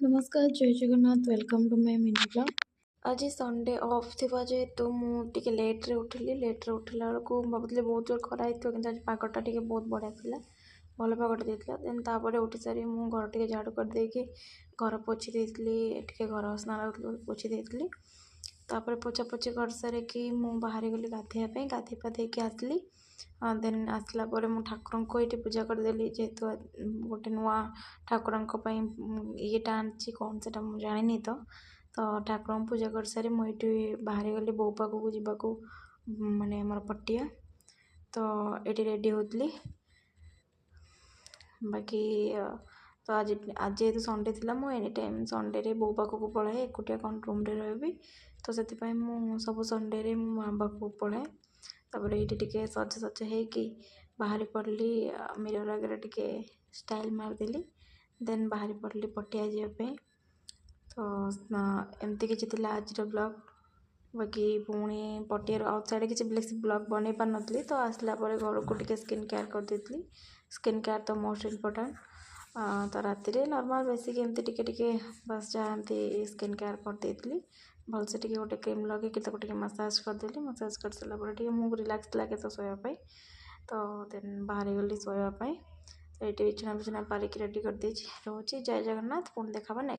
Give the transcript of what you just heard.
नमस्कार जय Jagannath welcome to my mini blog. आज संडे ऑफ थी जेहेतु मुझे लेट्रे उठिली उठिला बेलू भावुली बहुत जोर खरा हो कि आज पगटा टे बहुत बढ़िया था भल पगटा देता देन तापर उठी सारी मु घर टे झाड़ू करदेकि घर पोछी देती घर स्नान पोछी देती तापर पोछा पोछी कर सारिकी बाहरी गली गाधेवाई गाधे पाधे आसली देन आसला मु ठाकुर को ये पूजा करदेली जेहेतु गोटे नुआ ठाकुर येटा आनी कौन से जानी तो ठाकुर पूजा कर सारी मुझे बाहरी गली बो पाखक जावाक माने आमर पटिया तो ये रेडी होती बाकी तो आज आज जेहतु संडे थी मुझे एनी टाइम संडे बो पाखक पलाए एकुटिया कौन रूम रही तो से सब संडे माँ पाखक पलाए तापर ये टे सज सज होगी बाहरी पड़ली मिरर आगे टे स्टाइल मारदेली देन बाहरी पड़ली पटिया जावाई तो एमती किसी आज ब्लॉग बाकी पुणी पटिया आउटसाइड किसी ब्लॉग बन पार नी तो आसला घर को टे स्किन केयर कर देती स्किन केयर तो मोस्ट इम्पोर्टाट तो राति नॉर्मल बेसिक एमती टिके बस जहाँ स्किन केयर कर देती भलसे टे गोटे क्रीम लगे टे मसाज करदेली मसाज कर सारापर मुझे रिलैक्स लगे तो शोयापाई तो देन बाहरी गली शोयापाई तो ये बिछना बिछना पारिक रेडी कर रोचे जय जगन्नाथ पुणी देखा।